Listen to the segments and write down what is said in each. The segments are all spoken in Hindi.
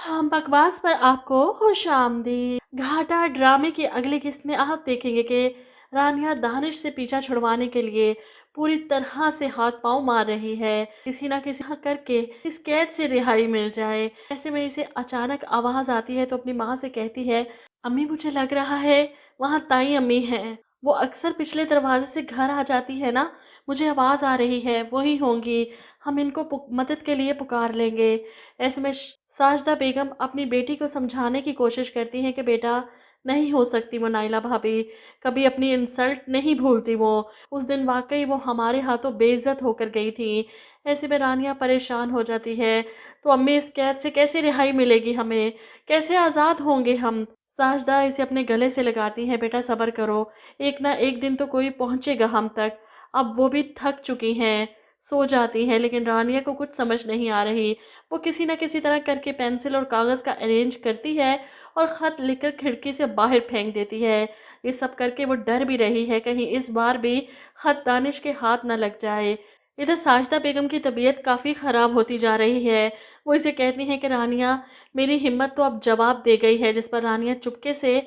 हम बकवास पर आपको खुशामदीद। घाटा ड्रामे की अगली किस्त में आप देखेंगे कि रानिया दानिश से पीछा छुड़वाने के लिए पूरी तरह से हाथ पांव मार रही है, किसी ना किसी करके इस कैद से रिहाई मिल जाए। ऐसे में इसे अचानक आवाज आती है तो अपनी माँ से कहती है, अम्मी मुझे लग रहा है वहाँ ताई अम्मी है। वो अक्सर पिछले दरवाजे से घर आ जाती है ना, मुझे आवाज आ रही है, वही होंगी। हम इनको मदद के लिए पुकार लेंगे। ऐसे में साजदा बेगम अपनी बेटी को समझाने की कोशिश करती हैं कि बेटा नहीं हो सकती वो नाइला भाभी, कभी अपनी इंसल्ट नहीं भूलती वो। उस दिन वाकई वो हमारे हाथों बेइज्जत होकर गई थी। ऐसे में रानिया परेशान हो जाती है, तो अम्मी इस कैद से कैसे रिहाई मिलेगी हमें, कैसे आज़ाद होंगे हम। साजदा इसे अपने गले से लगाती हैं, बेटा सब्र करो, एक ना एक दिन तो कोई पहुंचेगा हम तक। अब वो भी थक चुकी हैं, सो जाती हैं, लेकिन रानिया को कुछ समझ नहीं आ रही। वो किसी न किसी तरह करके पेंसिल और कागज़ का अरेंज करती है और ख़त लिखकर खिड़की से बाहर फेंक देती है। ये सब करके वो डर भी रही है कहीं इस बार भी ख़त दानिश के हाथ न लग जाए। इधर साजिदा बेगम की तबीयत काफ़ी ख़राब होती जा रही है। वो इसे कहती हैं कि रानिया मेरी हिम्मत तो अब जवाब दे गई है। जिस पर रानिया चुपके से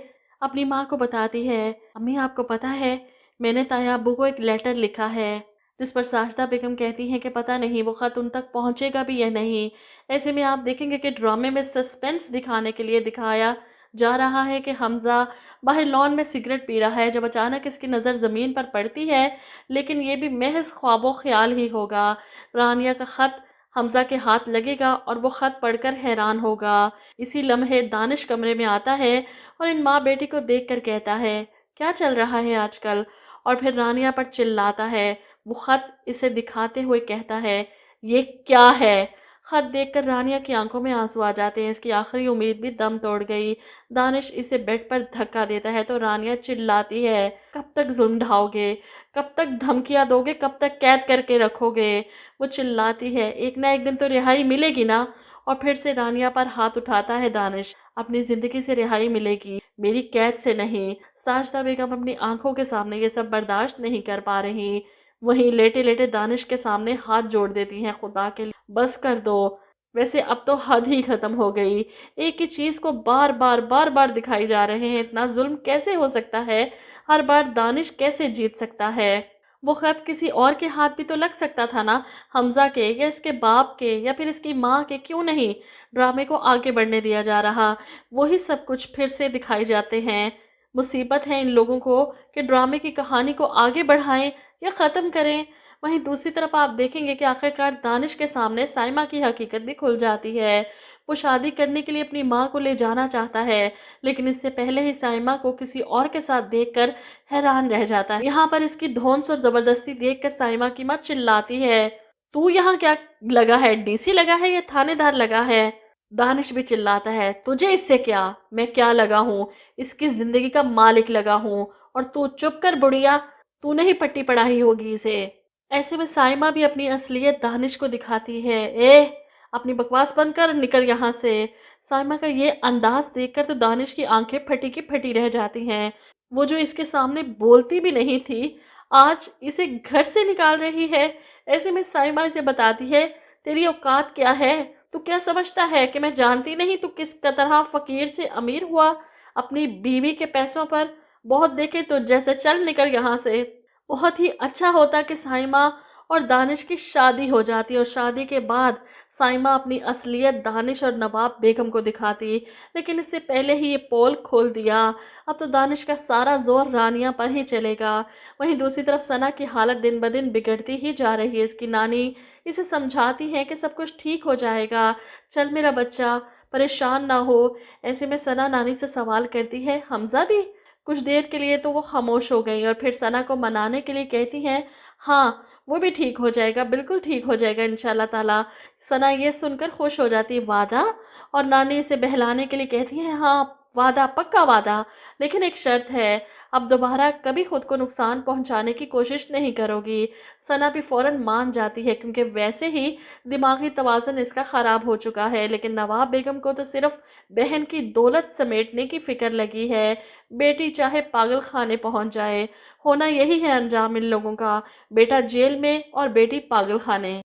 अपनी माँ को बताती है, अम्मी आपको पता है मैंने ताया अब्बू को एक लेटर लिखा है। जिस पर साजिदा बेगम कहती हैं कि पता नहीं वो ख़त उन तक पहुंचेगा भी या नहीं। ऐसे में आप देखेंगे कि ड्रामे में सस्पेंस दिखाने के लिए दिखाया जा रहा है कि हमज़ा बाहर लॉन में सिगरेट पी रहा है, जब अचानक इसकी नज़र ज़मीन पर पड़ती है, लेकिन ये भी महज ख्वाबो ख्याल ही होगा। रानिया का ख़त हमज़ा के हाथ लगेगा और वो ख़त पढ़कर हैरान होगा। इसी लम्हे दानिश कमरे में आता है और इन माँ बेटी को देख कर कहता है, क्या चल रहा है आजकल, और फिर रानिया पर चिल्लाता है। वो ख़त इसे दिखाते हुए कहता है, ये क्या है। ख़त देखकर रानिया की आंखों में आंसू आ जाते हैं, इसकी आखिरी उम्मीद भी दम तोड़ गई। दानिश इसे बेड पर धक्का देता है तो रानिया चिल्लाती है, कब तक जुल्म ढाओगे, कब तक धमकियाँ दोगे, कब तक कैद करके रखोगे। वो चिल्लाती है, एक ना एक दिन तो रिहाई मिलेगी ना। और फिर से रानिया पर हाथ उठाता है दानिश, अपनी ज़िंदगी से रिहाई मिलेगी, मेरी कैद से नहीं। साजिदा बेगम अपनी आंखों के सामने ये सब बर्दाश्त नहीं कर पा रही। वहीं लेटे लेटे दानिश के सामने हाथ जोड़ देती हैं, खुदा के लिए बस कर दो। वैसे अब तो हद ही ख़त्म हो गई, एक ही चीज़ को बार बार दिखाई जा रहे हैं। इतना जुल्म कैसे हो सकता है, हर बार दानिश कैसे जीत सकता है। वो ख़त किसी और के हाथ भी तो लग सकता था ना, हमज़ा के या इसके बाप के या फिर इसकी माँ के। क्यों नहीं ड्रामे को आगे बढ़ने दिया जा रहा। वही सब कुछ फिर से दिखाई जाते हैं। मुसीबत है इन लोगों को कि ड्रामे की कहानी को आगे बढ़ाएं या ख़त्म करें। वहीं दूसरी तरफ आप देखेंगे कि आखिरकार दानिश के सामने साइमा की हकीकत भी खुल जाती है। वो शादी करने के लिए अपनी माँ को ले जाना चाहता है, लेकिन इससे पहले ही साइमा को किसी और के साथ देखकर हैरान रह जाता है। यहाँ पर इसकी धौंस और ज़बरदस्ती देखकर साइमा की माँ चिल्लाती है, तू यहाँ क्या लगा है, डीसी लगा है या थानेदार लगा है। दानिश भी चिल्लाता है, तुझे इससे क्या, मैं क्या लगा हूँ, इसकी ज़िंदगी का मालिक लगा हूँ। और तू चुप कर बुढ़िया, तूने ही पट्टी पढ़ाई होगी इसे। ऐसे में साइमा भी अपनी असलियत दानिश को दिखाती है, अपनी बकवास बंद कर, निकल यहाँ से। साइमा का ये अंदाज देखकर तो दानिश की आंखें फटी की फटी रह जाती हैं। वो जो इसके सामने बोलती भी नहीं थी, आज इसे घर से निकाल रही है। ऐसे में साइमा इसे बताती है, तेरी औकात क्या है, तू क्या समझता है कि मैं जानती नहीं तू किस तरह फ़कीर से अमीर हुआ अपनी बीवी के पैसों पर। बहुत देखे तो जैसे, चल निकल यहाँ से। बहुत ही अच्छा होता कि साइमा और दानिश की शादी हो जाती और शादी के बाद साइमा अपनी असलियत दानिश और नवाब बेगम को दिखाती, लेकिन इससे पहले ही ये पोल खोल दिया। अब तो दानिश का सारा जोर रानिया पर ही चलेगा। वहीं दूसरी तरफ सना की हालत दिन ब दिन बिगड़ती ही जा रही है। इसकी नानी इसे समझाती है कि सब कुछ ठीक हो जाएगा, चल मेरा बच्चा, परेशान ना हो। ऐसे में सना नानी से सवाल करती है, हमज़ा भी। कुछ देर के लिए तो वो खामोश हो गई और फिर सना को मनाने के लिए कहती हैं, हाँ वो भी ठीक हो जाएगा, बिल्कुल ठीक हो जाएगा इंशाल्लाह ताला। सना ये सुनकर खुश हो जाती है, वादा। और नानी इसे बहलाने के लिए कहती हैं, हाँ वादा, पक्का वादा, लेकिन एक शर्त है, अब दोबारा कभी खुद को नुकसान पहुंचाने की कोशिश नहीं करोगी। सना भी फ़ौरन मान जाती है, क्योंकि वैसे ही दिमागी तवाज़ुन इसका ख़राब हो चुका है। लेकिन नवाब बेगम को तो सिर्फ बहन की दौलत समेटने की फ़िक्र लगी है। बेटी चाहे पागल खाने पहुंच जाए, होना यही है अंजाम इन लोगों का, बेटा जेल में और बेटी पागल खाने।